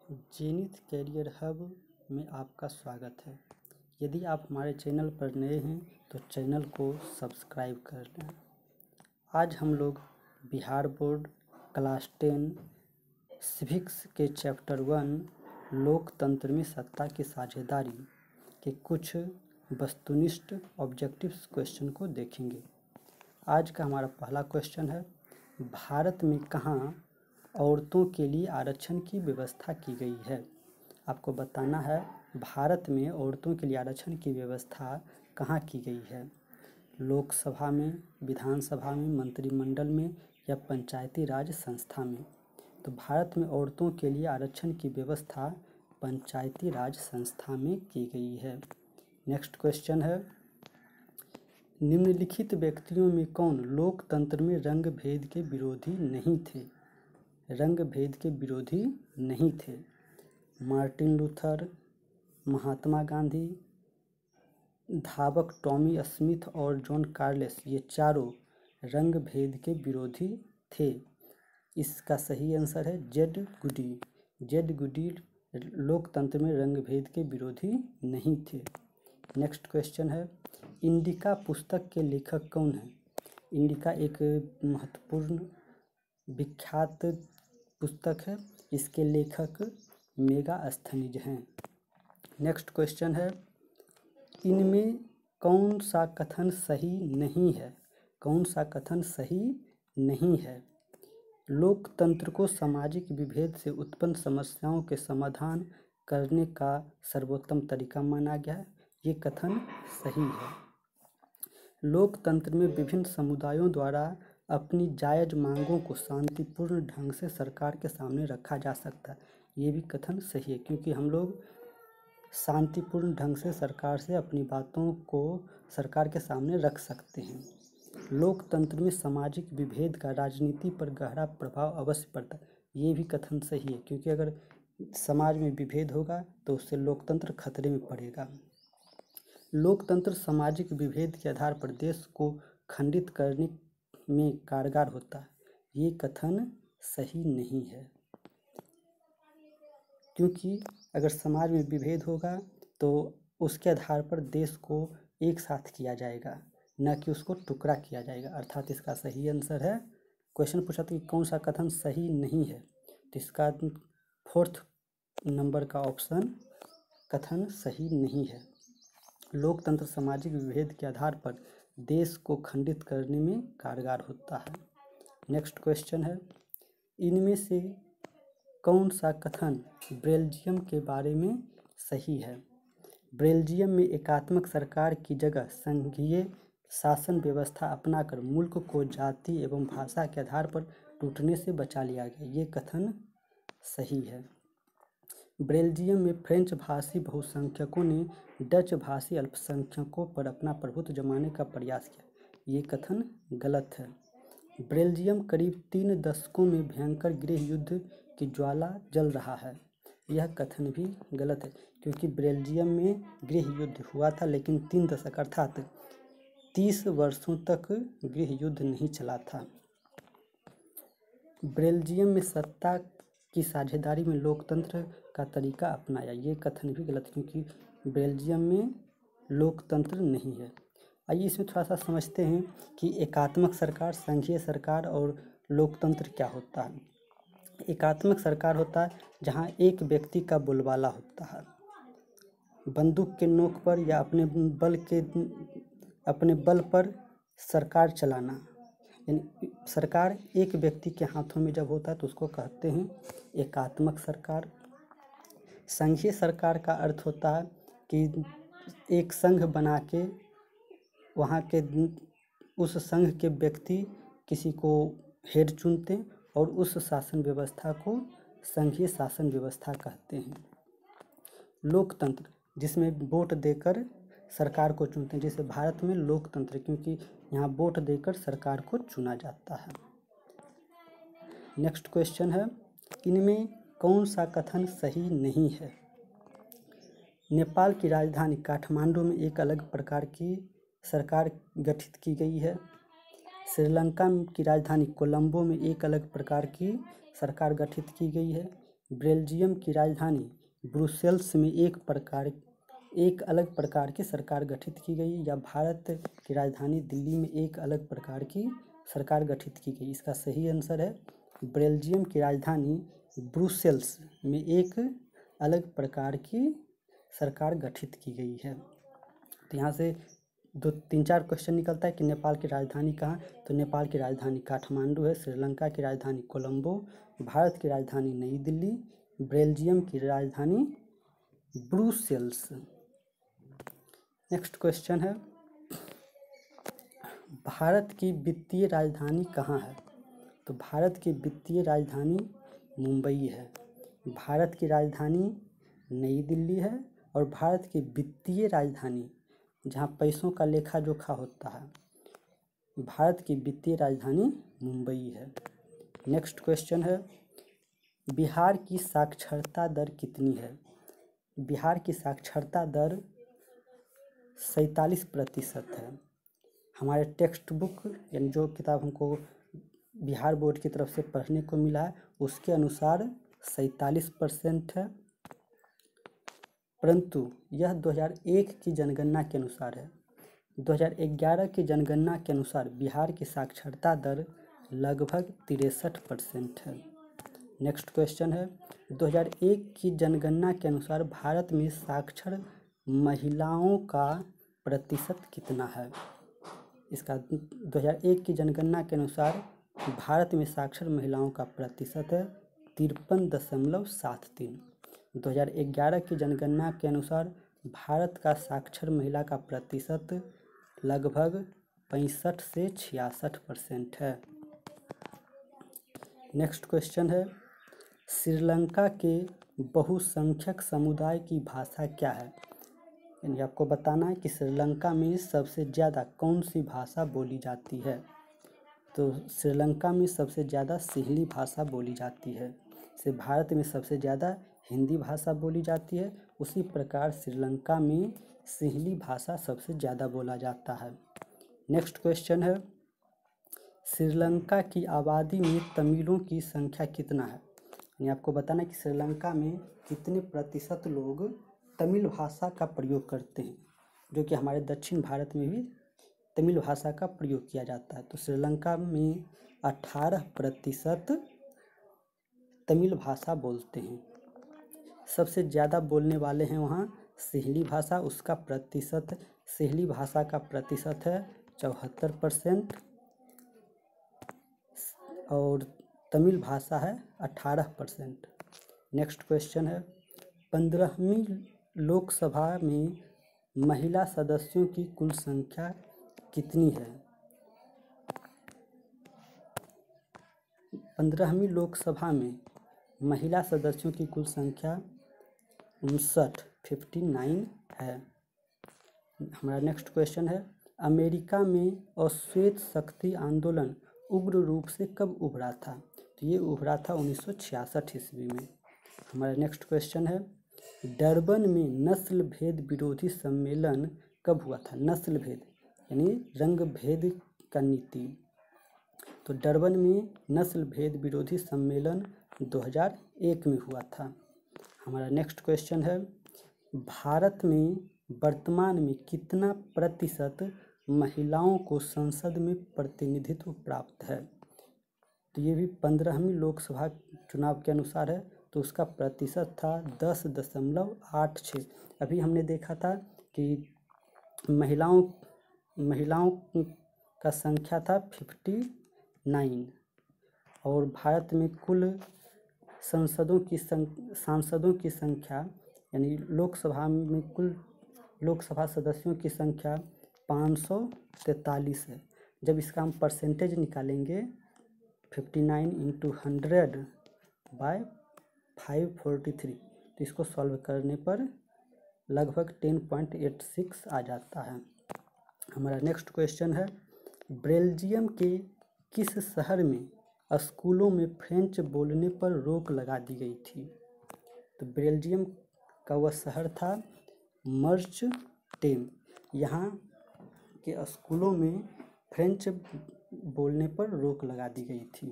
Zenith career hub में आपका स्वागत है। यदि आप हमारे चैनल पर नए हैं तो चैनल को सब्सक्राइब कर लें। आज हम लोग बिहार बोर्ड क्लास 10 सिविक्स के चैप्टर 1 लोकतंत्र में सत्ता की साझेदारी के कुछ वस्तुनिष्ठ ऑब्जेक्टिव्स क्वेश्चन को देखेंगे। आज का हमारा पहला क्वेश्चन है, भारत में कहाँ औरतों के लिए आरक्षण की व्यवस्था की गई है। आपको बताना है भारत में औरतों के लिए आरक्षण की व्यवस्था कहाँ की गई है। लोकसभा में, विधानसभा में, मंत्रिमंडल में या पंचायती राज संस्था में। तो भारत में औरतों के लिए आरक्षण की व्यवस्था पंचायती राज संस्था में की गई है। नेक्स्ट क्वेश्चन है, निम्नलिखित व्यक्तियों में कौन लोकतंत्र में रंग भेद के विरोधी नहीं थे। रंग भेद के विरोधी नहीं थे। मार्टिन लूथर, महात्मा गांधी, धावक टॉमी स्मिथ और जॉन कार्लेस, ये चारों रंग भेद के विरोधी थे। इसका सही आंसर है जेड गुडी। जेड गुडी लोकतंत्र में रंग भेद के विरोधी नहीं थे। नेक्स्ट क्वेश्चन है, इंडिका पुस्तक के लेखक कौन है। इंडिका एक महत्वपूर्ण विख्यात पुस्तक है। इसके लेखक मेगास्थनीज हैं। नेक्स्ट क्वेश्चन है, इनमें कौन सा कथन सही नहीं है। कौन सा कथन सही नहीं है। लोकतंत्र को सामाजिक विभेद से उत्पन्न समस्याओं के समाधान करने का सर्वोत्तम तरीका माना गया है। ये कथन सही है। लोकतंत्र में विभिन्न समुदायों द्वारा अपनी जायज मांगों को शांतिपूर्ण ढंग से सरकार के सामने रखा जा सकता है। ये भी कथन सही है, क्योंकि हम लोग शांतिपूर्ण ढंग से सरकार से अपनी बातों को सरकार के सामने रख सकते हैं। लोकतंत्र में सामाजिक विभेद का राजनीति पर गहरा प्रभाव अवश्य पड़ता है। ये भी कथन सही है, क्योंकि अगर समाज में विभेद होगा तो उससे लोकतंत्र खतरे में पड़ेगा। लोकतंत्र सामाजिक विभेद के आधार पर देश को खंडित करने में कारगर होता है। ये कथन सही नहीं है, क्योंकि अगर समाज में विभेद होगा तो उसके आधार पर देश को एक साथ किया जाएगा, न कि उसको टुकड़ा किया जाएगा। अर्थात इसका सही आंसर है, क्वेश्चन पूछा था कि कौन सा कथन सही नहीं है, तो इसका 4th नंबर का ऑप्शन कथन सही नहीं है। लोकतंत्र सामाजिक विभेद के आधार पर देश को खंडित करने में कारगर होता है। नेक्स्ट क्वेश्चन है, इनमें से कौन सा कथन बेल्जियम के बारे में सही है। बेल्जियम में एकात्मक सरकार की जगह संघीय शासन व्यवस्था अपनाकर मुल्क को जाति एवं भाषा के आधार पर टूटने से बचा लिया गया। ये कथन सही है। बेल्जियम में फ्रेंच भाषी बहुसंख्यकों ने डच भाषी अल्पसंख्यकों पर अपना प्रभुत्व जमाने का प्रयास किया। ये कथन गलत है। बेल्जियम करीब 3 दशकों में भयंकर गृह युद्ध की ज्वाला जल रहा है। यह कथन भी गलत है, क्योंकि बेल्जियम में गृह युद्ध हुआ था, लेकिन 3 दशक अर्थात 30 वर्षों तक गृह युद्ध नहीं चला था। बेल्जियम में सत्ता की साझेदारी में लोकतंत्र का तरीका अपनाया। ये कथन भी गलत, क्योंकि बेल्जियम में लोकतंत्र नहीं है। आइए इसमें थोड़ा सा समझते हैं कि एकात्मक सरकार, संघीय सरकार और लोकतंत्र क्या होता है। एकात्मक सरकार होता है जहाँ एक व्यक्ति का बोलबाला होता है। बंदूक के नोक पर या अपने बल पर सरकार चलाना, यानी सरकार एक व्यक्ति के हाथों में जब होता है तो उसको कहते हैं एकात्मक सरकार। संघीय सरकार का अर्थ होता है कि एक संघ बना के वहाँ के उस संघ के व्यक्ति किसी को हेड चुनते हैं और उस शासन व्यवस्था को संघीय शासन व्यवस्था कहते हैं। लोकतंत्र जिसमें वोट देकर सरकार को चुनते हैं, जैसे भारत में लोकतंत्र, क्योंकि यहाँ वोट देकर सरकार को चुना जाता है। नेक्स्ट क्वेश्चन है, इनमें कौन सा कथन सही नहीं है। नेपाल की राजधानी काठमांडू में एक अलग प्रकार की सरकार गठित की गई है। श्रीलंका की राजधानी कोलंबो में एक अलग प्रकार की सरकार गठित की गई है। बेल्जियम की राजधानी ब्रुसेल्स में एक अलग प्रकार की सरकार गठित की गई, या भारत की राजधानी दिल्ली में एक अलग प्रकार की सरकार गठित की गई? इसका सही आंसर है बेल्जियम की राजधानी ब्रुसेल्स में एक अलग प्रकार की सरकार गठित की गई है। तो यहाँ से 2-3-4 क्वेश्चन निकलता है कि नेपाल की राजधानी कहाँ, तो नेपाल की राजधानी काठमांडू है, श्रीलंका की राजधानी कोलंबो, भारत की राजधानी नई दिल्ली, बेल्जियम की राजधानी ब्रुसेल्स। नेक्स्ट क्वेश्चन है, भारत की वित्तीय राजधानी कहाँ है? तो भारत की वित्तीय राजधानी मुंबई है, भारत की राजधानी नई दिल्ली है, और भारत की वित्तीय राजधानी जहाँ पैसों का लेखा जोखा होता है, भारत की वित्तीय राजधानी मुंबई है। नेक्स्ट क्वेश्चन है, बिहार की साक्षरता दर कितनी है? बिहार की साक्षरता दर 47% है। हमारे टेक्स्ट बुक यानी जो किताब हमको बिहार बोर्ड की तरफ से पढ़ने को मिला है उसके अनुसार 47% है, परंतु यह 2001 की जनगणना के अनुसार है। 2011 की जनगणना के अनुसार बिहार की साक्षरता दर लगभग 63% है। नेक्स्ट क्वेश्चन है, 2001 की जनगणना के अनुसार भारत में साक्षर महिलाओं का प्रतिशत कितना है? इसका 2001 की जनगणना के अनुसार भारत में साक्षर महिलाओं का प्रतिशत है 53.73। 2011 की जनगणना के अनुसार भारत का साक्षर महिला का प्रतिशत लगभग 65 से 66% है। नेक्स्ट क्वेश्चन है, श्रीलंका के बहुसंख्यक समुदाय की भाषा क्या है? यानी आपको बताना है कि श्रीलंका में सबसे ज़्यादा कौन सी भाषा बोली जाती है? तो श्रीलंका में सबसे ज़्यादा सिंहली भाषा बोली जाती है। से भारत में सबसे ज़्यादा हिंदी भाषा बोली जाती है, उसी प्रकार श्रीलंका में सिंहली भाषा सबसे ज़्यादा बोला जाता है। नेक्स्ट क्वेश्चन है, श्रीलंका की आबादी में तमिलों की संख्या कितना है? यानी आपको बताना है कि श्रीलंका में कितने प्रतिशत लोग तमिल भाषा का प्रयोग करते हैं, जो कि हमारे दक्षिण भारत में भी तमिल भाषा का प्रयोग किया जाता है। तो श्रीलंका में 18% तमिल भाषा बोलते हैं। सबसे ज़्यादा बोलने वाले हैं वहाँ सिंहली भाषा, उसका प्रतिशत सिंहली भाषा का प्रतिशत है 74%, और तमिल भाषा है 18%। नेक्स्ट क्वेश्चन है, 15वीं लोकसभा में महिला सदस्यों की कुल संख्या कितनी है? 15वीं लोकसभा में महिला सदस्यों की कुल संख्या 59 है। हमारा नेक्स्ट क्वेश्चन है, अमेरिका में अश्वेत शक्ति आंदोलन उग्र रूप से कब उभरा था? तो ये उभरा था 1966 ईस्वी में। हमारा नेक्स्ट क्वेश्चन है, डरबन में नस्ल भेद विरोधी सम्मेलन कब हुआ था? नस्ल भेद यानी रंग भेद का नीति। तो डरबन में नस्ल भेद विरोधी सम्मेलन 2001 में हुआ था। हमारा नेक्स्ट क्वेश्चन है, भारत में वर्तमान में कितना प्रतिशत महिलाओं को संसद में प्रतिनिधित्व प्राप्त है? तो ये भी 15वीं लोकसभा चुनाव के अनुसार है, तो उसका प्रतिशत था 10.86। अभी हमने देखा था कि महिलाओं का संख्या था 59, और भारत में कुल सांसदों की संख्या यानी लोकसभा में कुल लोकसभा सदस्यों की संख्या 543 है। जब इसका हम परसेंटेज निकालेंगे 59 × 100 बाय 543, तो इसको सॉल्व करने पर लगभग 10.86 आ जाता है। हमारा नेक्स्ट क्वेश्चन है, बेल्जियम के किस शहर में स्कूलों में फ्रेंच बोलने पर रोक लगा दी गई थी? तो बेल्जियम का वह शहर था मर्चटेम। यहाँ के स्कूलों में फ्रेंच बोलने पर रोक लगा दी गई थी।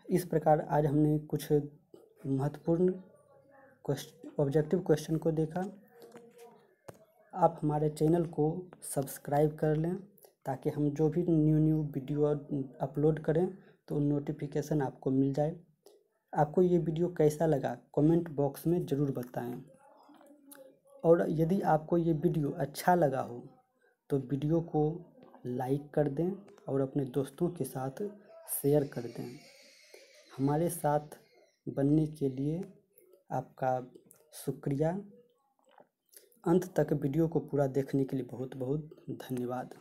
इस प्रकार आज हमने कुछ महत्वपूर्ण ऑब्जेक्टिव क्वेश्चन को देखा। आप हमारे चैनल को सब्सक्राइब कर लें ताकि हम जो भी न्यू वीडियो अपलोड करें तो नोटिफिकेशन आपको मिल जाए। आपको ये वीडियो कैसा लगा कमेंट बॉक्स में ज़रूर बताएं, और यदि आपको ये वीडियो अच्छा लगा हो तो वीडियो को लाइक कर दें और अपने दोस्तों के साथ शेयर कर दें। हमारे साथ बनने के लिए आपका शुक्रिया। अंत तक वीडियो को पूरा देखने के लिए बहुत बहुत धन्यवाद।